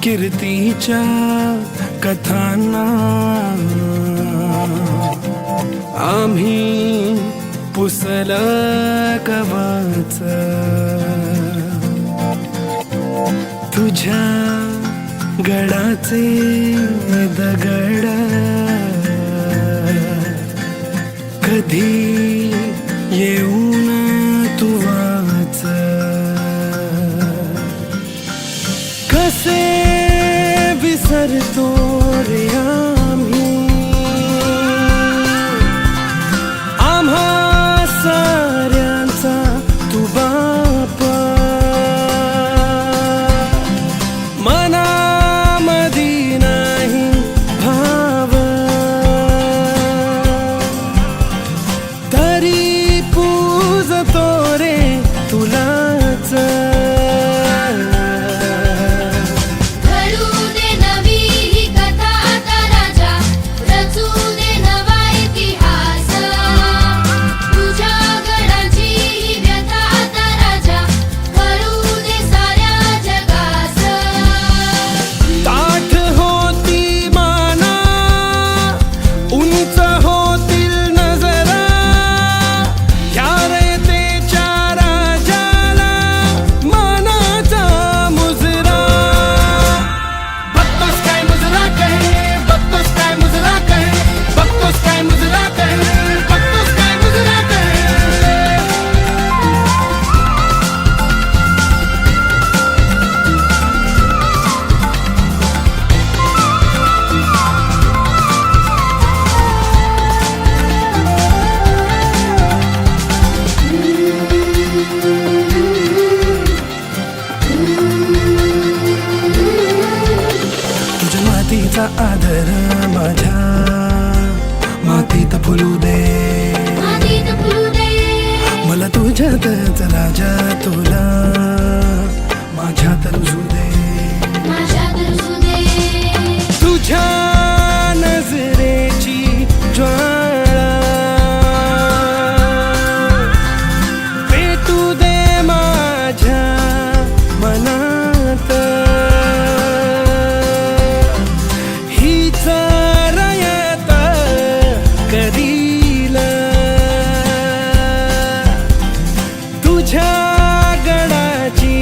कीर्तीच्या कथांना आम्ही पुसल कवच तुझ्या गडाचे दगड कधी येऊन तू वाच कसे विसरतो रे आम्ही आम्हा साऱ्यांचा तू बाप मनामधी नाही भाव तरी पूजतो रे तुलाच मातीचा आदर माझ्या मातीत फुलू दे मला तुझ्यातच राजा तुला माझ्यात रुजू दे तुझ्या नजरेची ज्वाळा पेटू दे माझ्या मनात तुझ्या गडाची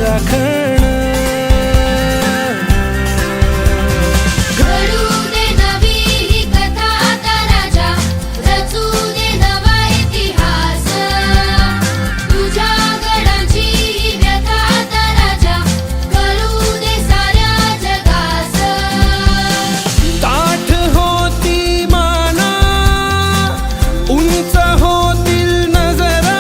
राखण घडू दे नवी ही कथा आता राजा रचू दे नवा इतिहास तुझ्या गडाची ही व्यथा आता राजा कळू दे साऱ्या जगास ताठ होती माना उंच होतील नजरा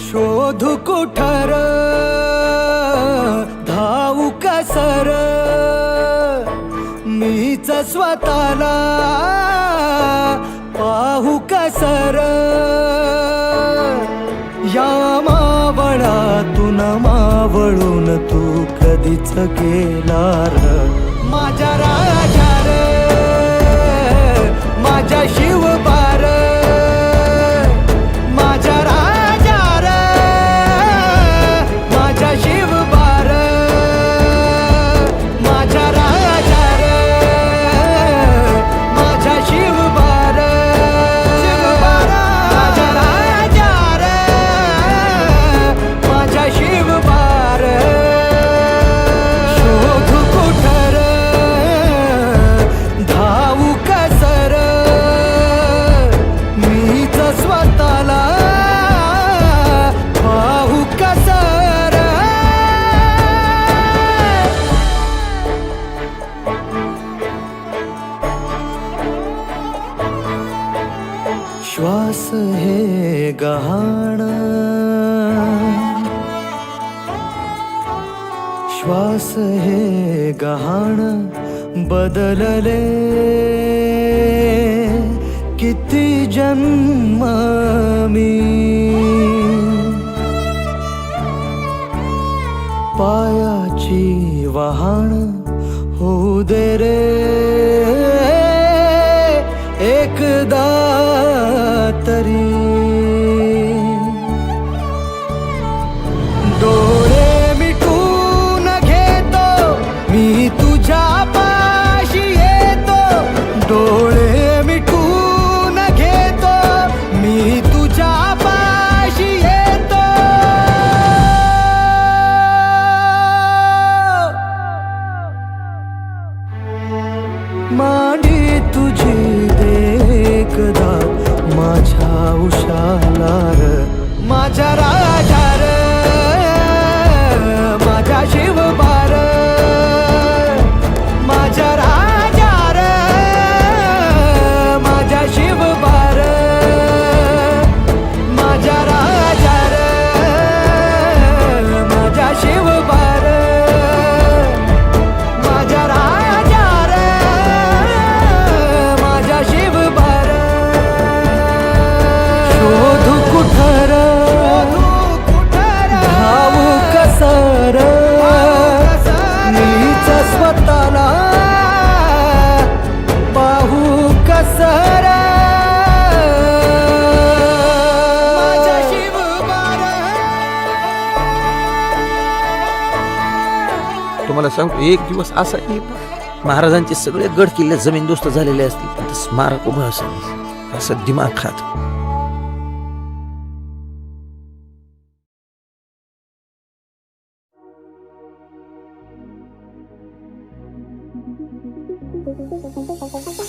शोधू कुठार धावू कसर मीच स्वतःला पाहू कसर या मावळातून मावळून तू कधीच गेला र माझ्या राजा रे माझ्या शिवबार माझ्या राजा रे माझ्या शिवबार माझ्या राजा रे माझ्या शिवबार माझ्या राजा रे माझ्या शिवबार शोधू कुठर धावू कसर मीच स्वतःला पाहू कसर श्वास हे गहाण श्वास हे गहाण बदलले किती जन्म मी पायाची वहाण होऊ दे रे एकदा तरी. डोळे मिटून घेतो मी तुझ्या पाशी येतो. डोळे मिटून घेतो मी तुझ्या पाशी येतो. मांडी तुझी देखदा माझ्या उशाला र. माझ्या राजा र माझ्या शिवबार. माझ्या राजा र माझ्या शिवबार. माझ्या राजा र माझ्या शिवबार. माझ्या राजा र माझ्या शिवबार. शोधू कुठं र धावू कसं र मीच स्वतःला पाहू कसं र. माझ्या शिवबार. तुम्हाला सांगतो एक दिवस असा येईल महाराजांचे सगळे गड किल्ले जमीनदोस्त झालेले असतील पण ते स्मारक उभं असेल असं दिमाग खात.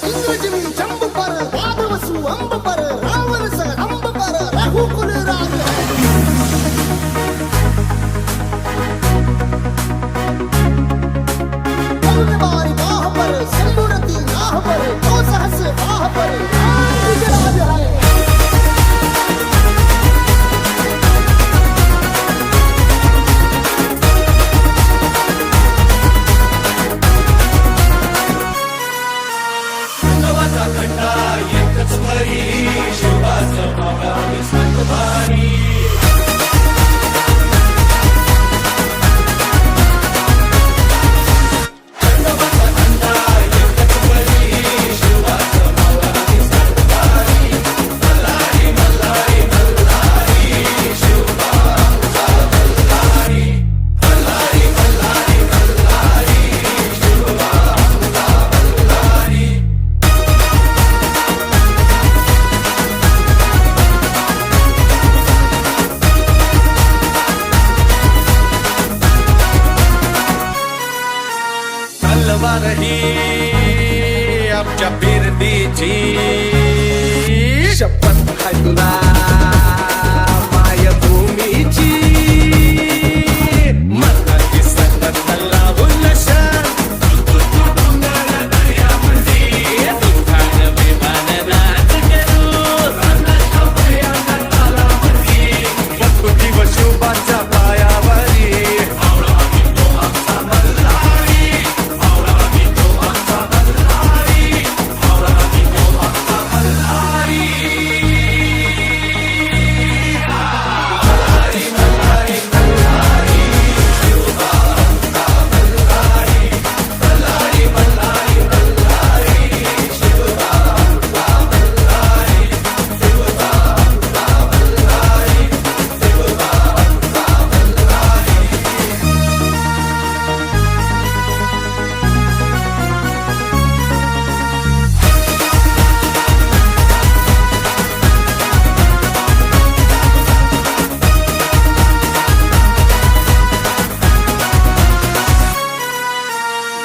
इंद्रजिम जंब पर राघवसु अंब पर रावण स अंब पर रघुकुल राज. करुणबारी बाह पर सिंधुरती नाह पर दो सहस बाह पर राज है. आमच्या बिरडीची शपथ आहे तुला मायभूमीची. मनाची सतत लावून नशन तुफान विमाननाथ करू प्रकृती व शिवबाच्या पायावरी.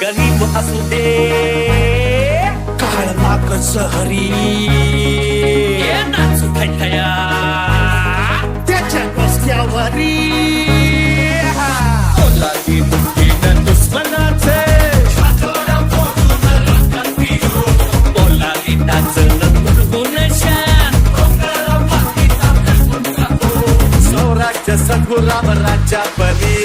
गरीब असू दे काळ नाक सहरी नाचू थंडया त्याच्या रस्त्यावरी. ओलागी मुठीनं दुश्मनाचे ओलागी नाचलं गुणशान सौराज्य सद्गुराम राज्या परी.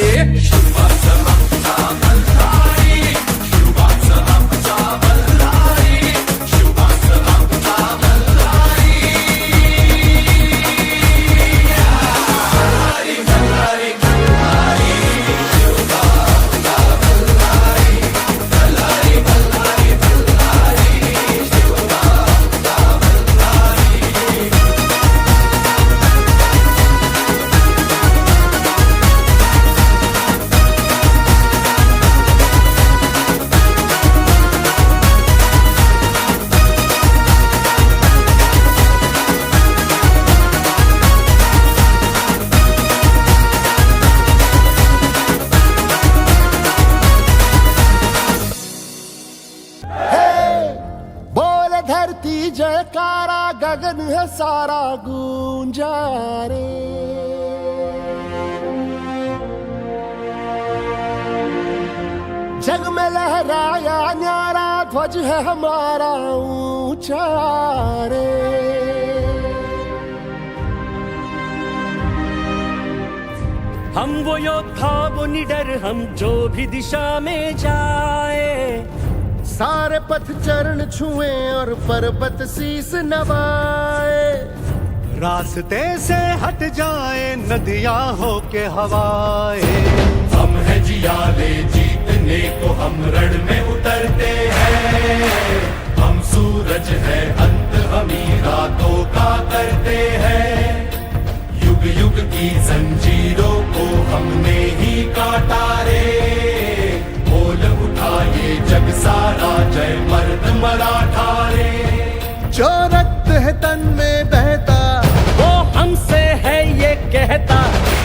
करती जयकारा गगन है सारा गूंजा रे। जग में लहराया न्यारा ध्वज है हमारा ऊंचा रे। हम वो योद्धा वो निडर हम जो भी दिशा में जाए, सारे पथ चरण छुए और पर्वत शीस नवाए। रास्ते से हट जाए नदियां हो के हवाए। हम है जियाले जीतने को हम रण में उतरते हैं। हम सूरज है अंत हम ही रातों का करते हैं। युग युग की जंजीरों को हमने ही काटा रे। बोल उठा ये जग सारा जय मर्द मराठा रे। जो रक्त है तन में बहता वो हमसे है ये कहता,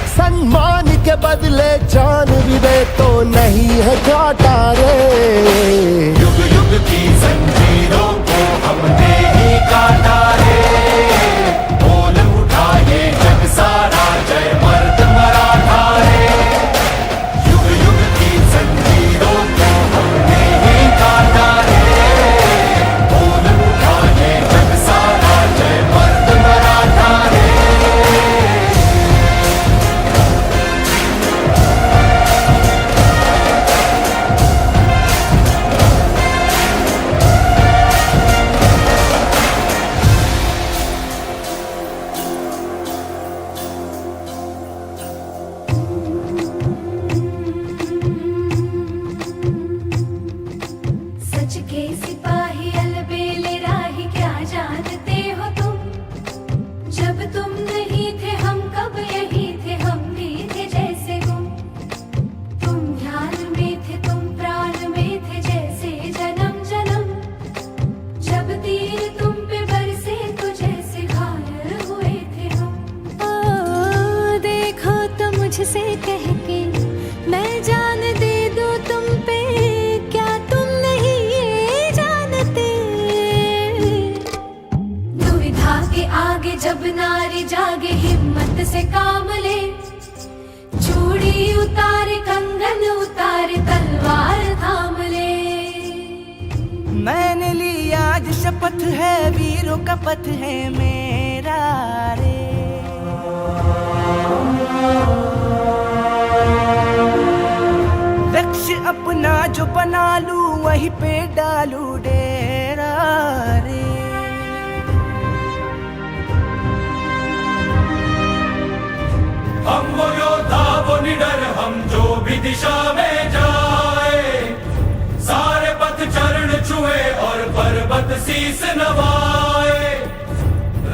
सम्मान के बदले जान भी दे तो नहीं है घाटा रे। युग युग की जंजीरों को हमने ही काटा रे। बोल उठा ये जग सारा जय मर्द मराठा रे। युग युग की जंजीरों को हमने ही काटा रे। बोल उठा ये जग सारा जय मर्द मराठा रे। सच के सिपाही अलबेले राही क्या जानते हो तुम। जब तुम नहीं थे हम कब यही थे, हम भी थे जैसे गुम। तुम ध्यान में थे तुम प्राण में थे जैसे जन्म जन्म। जब तीर तुम पे बरसे तो जैसे घायल हुए थे हम। ओ देखो तो मुझसे कह के मैं जान दे दूं तुम पे, क्या तुम नहीं ये जानते। दुविधा के आगे जब नारी जागे हिम्मत से काम ले। चूड़ी उतारे कंगन उतारे तलवार थाम ले। मैंने ली आज शपथ है वीरों का पथ है मेरा रे। लक्ष्य अपना जो बना लूं वहीं पे डालू डेरा रे। हम वो योद्धा वो निडर हम जो भी दिशा में जाए। सारे पथ चरण छुए और पर्वत शीस नवाए।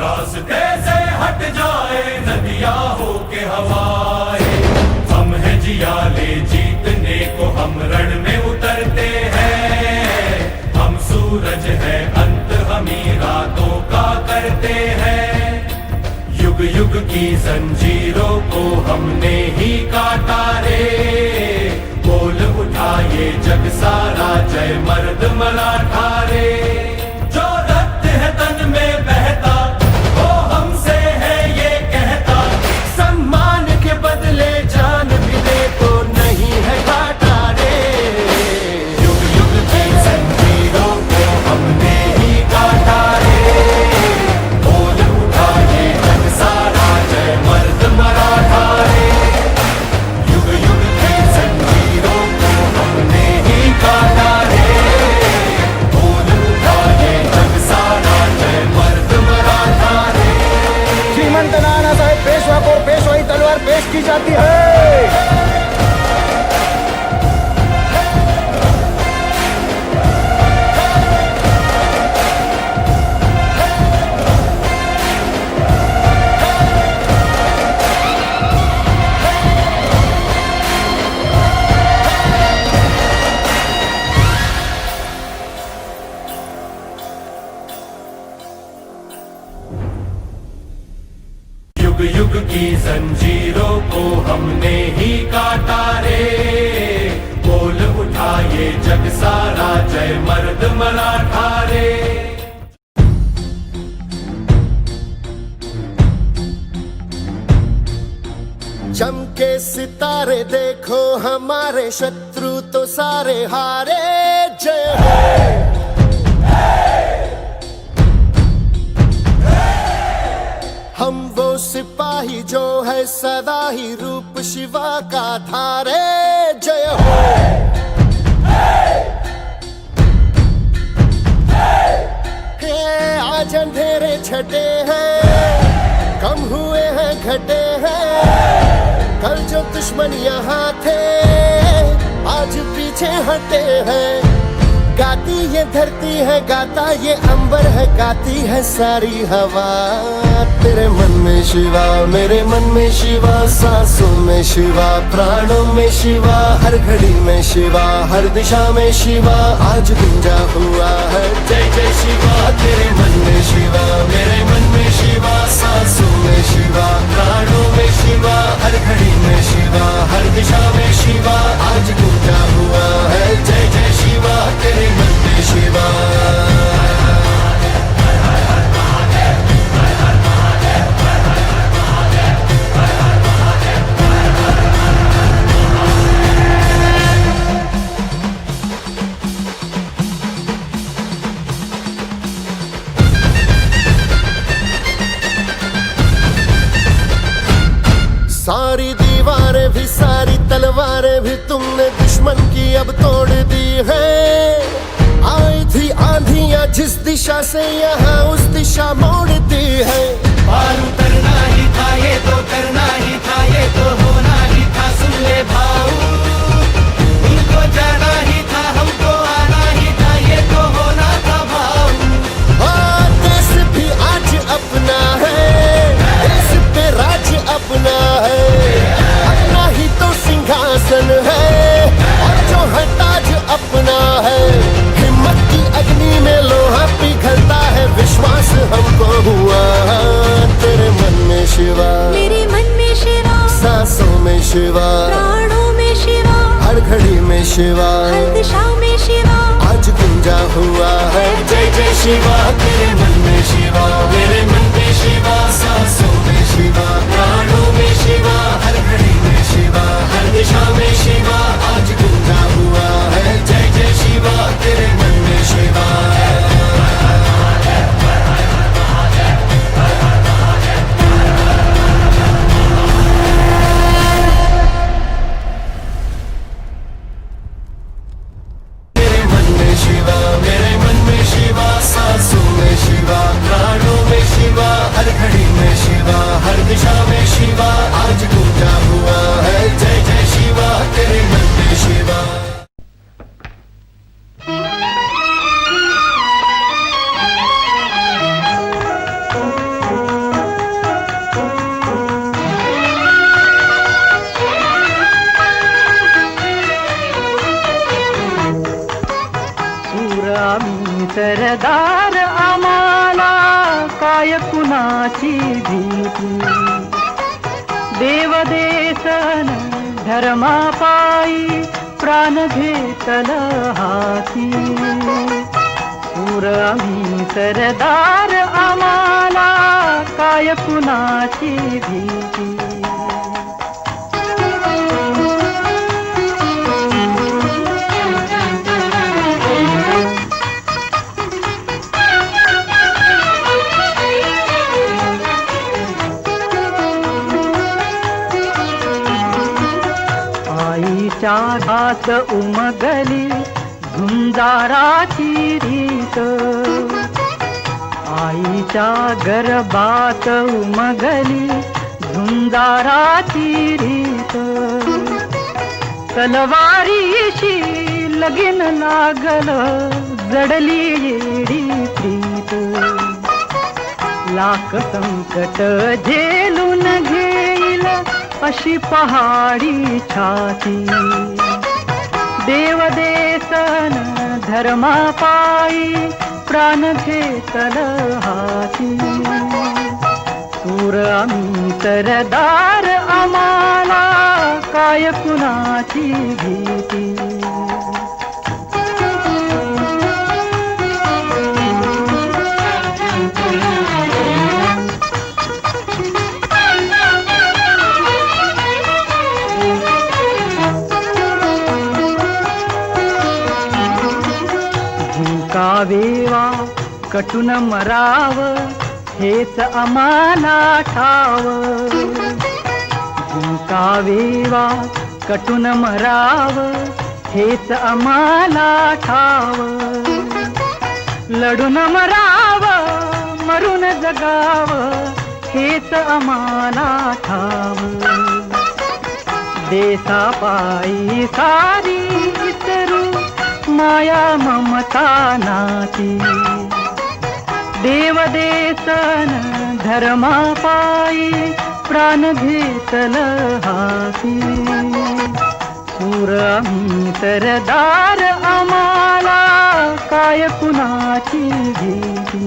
रास्ते से हट जाए नदियां हो के हवाए। हम है जियाले जीतने को हम रण में उतरते हैं। हम सूरज है अंत हम ही रातों का करते हैं। युग युग की जंजीरों को हमने ही काटा रे। बोल उठा ये जग सारा जय मर्द मराठा रे। जो रक्त है तन में बहता वो हमसे है ये कहता, सम्मान के बदले जान भी दे तो नहीं है घाटा रे। युग युग की जंजीरों को हमने ही काटा रे। बोल उठा ये जग सारा जय मर्द मराठा रे। युग युग की जंजीरों को हमने ही काटा रे। बोल उठा ये जग सारा जय मर्द मराठा रे। श्रीमंत नाना साहेब पेशवा को पेशवाई तलवार पेश की जाती है। युग युग की जंजीरों को हमने ही काटा रे। बोल उठा ये जग सारा जय मर्द मराठा रे। चमके सितारे देखो हमारे शत्रु तो सारे हारे जय हो। हम वो सिपाही जो है सदा ही रूप शिवा का धारे जय हो। आज अंधेरे छटे हैं, कम हुए हैं घटे हैं, कल जो दुश्मन यहाँ थे आज पीछे हटे हैं। गाती ये धरती है, गाता ये अंबर है, गाती है सारी हवा। तेरे मन में शिवा, मेरे मन में शिवा, सांसों में शिवा, प्राणों में शिवा, हर घड़ी में शिवा, हर दिशा में शिवा आज गूंजा हुआ है। जय जय शिवा। तेरे मन में शिवा, मेरे मन में शिवा, सांसों में शिवा, प्राणों में शिवा, हर घड़ी में शिवा, हर दिशा में शिवा आज गूंजा हुआ है। जय जय शिवा। तेरे मन में शिवा। सारी दीवारें भी सारी तलवारें भी तुमने दुश्मन की अब तोड़ दी है। आई थी आंधियां जिस दिशा से यहाँ उस दिशा मोड़ दी है। पार उतरना ही था ये तो करना ही था, ये तो होना ही था, सुन ले भाऊ। उनको जाना ही था, हमको आना ही था, ये तो होना था भाऊ। हाँ, देश भी आज अपना है, देश पे राज अपना है, अपना ही तो सिंहासन है और जो है ताज अपना है। हिम्मत की अग्नि में लोहा पिघलता है, विश्वास हमको हुआ। तेरे मन में शिवा, मेरे मन में शिवा, सांसों में शिवा, प्राणों में शिवा, हर घड़ी में शिवा, हर दिशा में शिवा आज गूंजा हुआ है। जय जय शिवा। तेरे मन में शिवा, मेरे मन में शिवा, सांसों में शिवा, प्राणों में शिवा, हर घड़ी में शिवा, हर दिशा में शिवा आज गूंजा हुआ है। जय जय शिवा। तेरे मन में शिवा। मेरे मन में शिवा, मेरे मन में शिवा, सांसों में शिवा, प्राणों में शिवा, हर घड़ी में शिवा, हर दिशा में शिवा आज गूंजा हुआ है। जय जय शिवा। तेरे मन में शिवा। आम्ही सरदार, आम्हाला काय कुणाची भीती. देवदेशन धर्मापायी प्राण घेतल हाती. आम्ही सरदार, आम्हाला काय कुणाची भीती. आईच्या घात उमगली झुंजाराची रीत. आईच्या गर्भात उमगली झुंजाराची रीत. तलवारीशी लगीन लागल जडली येडी प्रीत. लाख संकट झेलून घेईल अशी पहाडी छाती. देवदेशन धर्मापायी प्राण घेतल हाती. सूर आम्ही सरदार, आम्हाला काय कुणाची भीती. मुकावेवा कटून मराव हेच आम्हाला ठाव मुकावेवा कटून मराव हेच आम्हाला ठाव लढून मराव मरून जगाव हेच आम्हाला ठाव देशापायी सारी विसरू माया ममता नाती देव देसन धर्मापायी प्राण घेतल हाती सूर आम्ही सरदार आम्हाला काय कुणाची भीती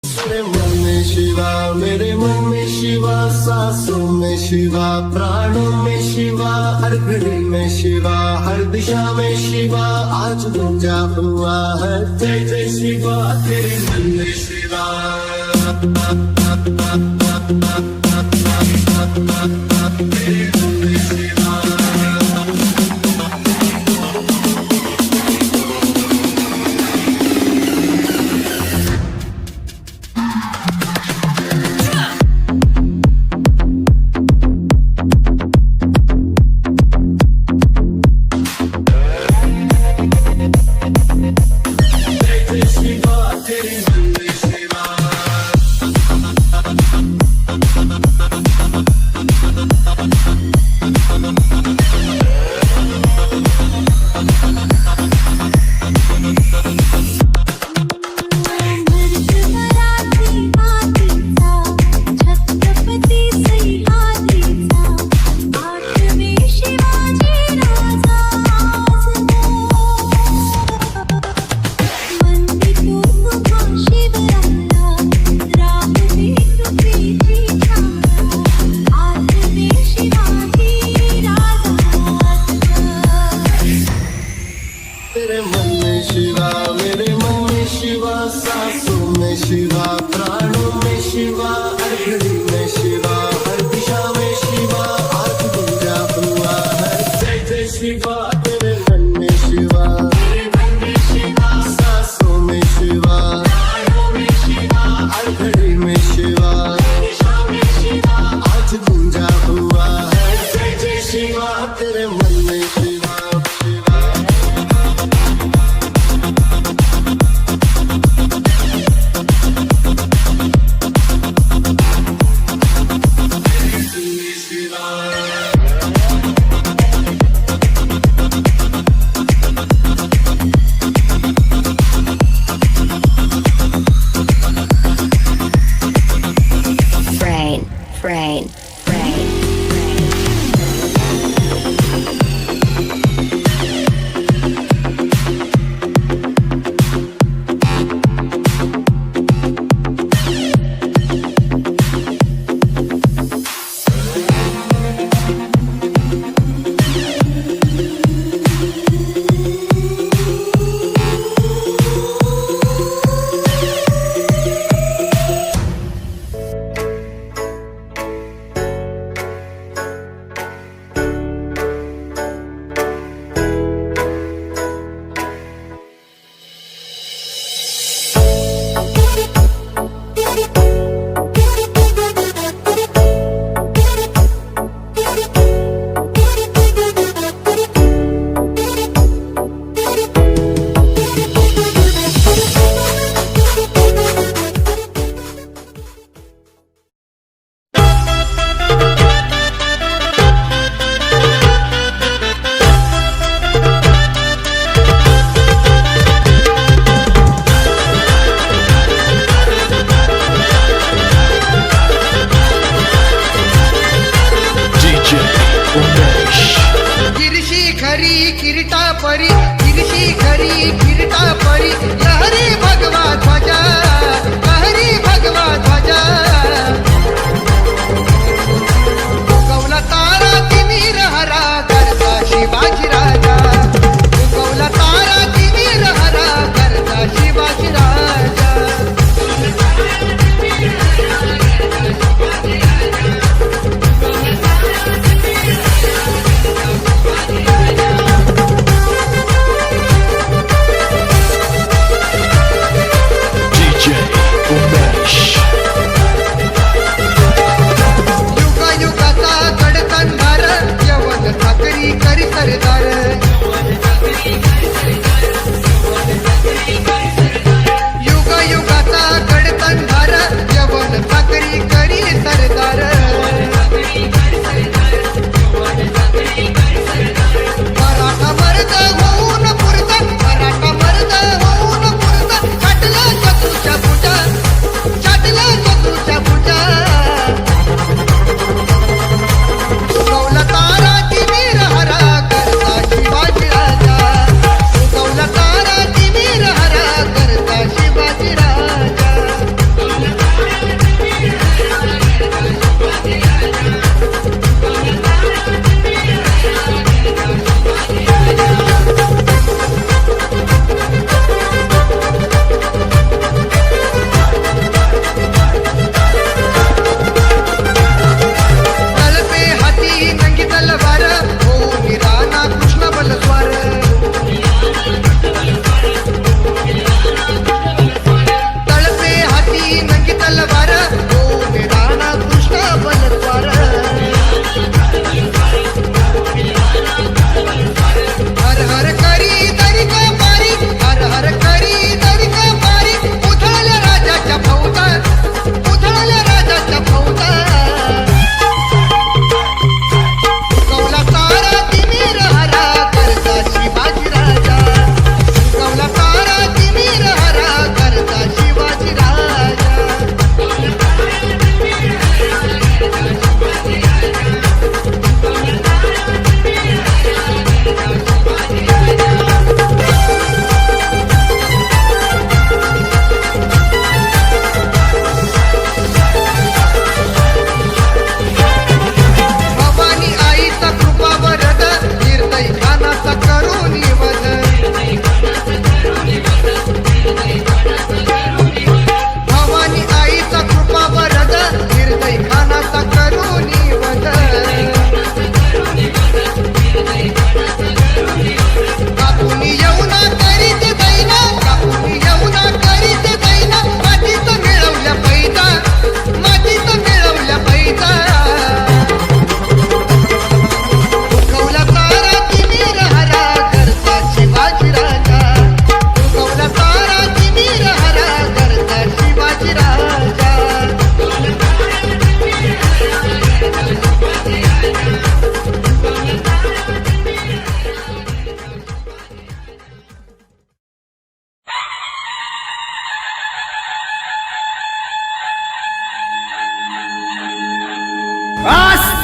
मेरे मन में शिवा मेरे मन में शिवा सांसों में शिवा प्राणों में शिवा हर घड़ी में शिवा हर दिशा में शिवा आज गूंजा हुआ है जय जय शिवा तेरे मन में शिवा तेरे मन में शिवा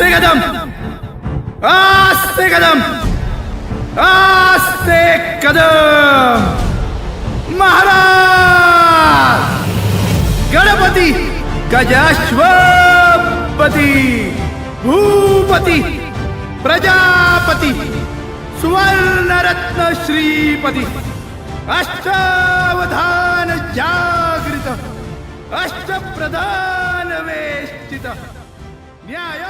आस्ते कदम आस्ते कदम आस्ते कदम महाराज गणपती गजाश्वपती भूपती प्रजापती सुवर्णरत्न श्रीपती अष्टावधान जागृत अष्टप्रधान वेष्टित न्याय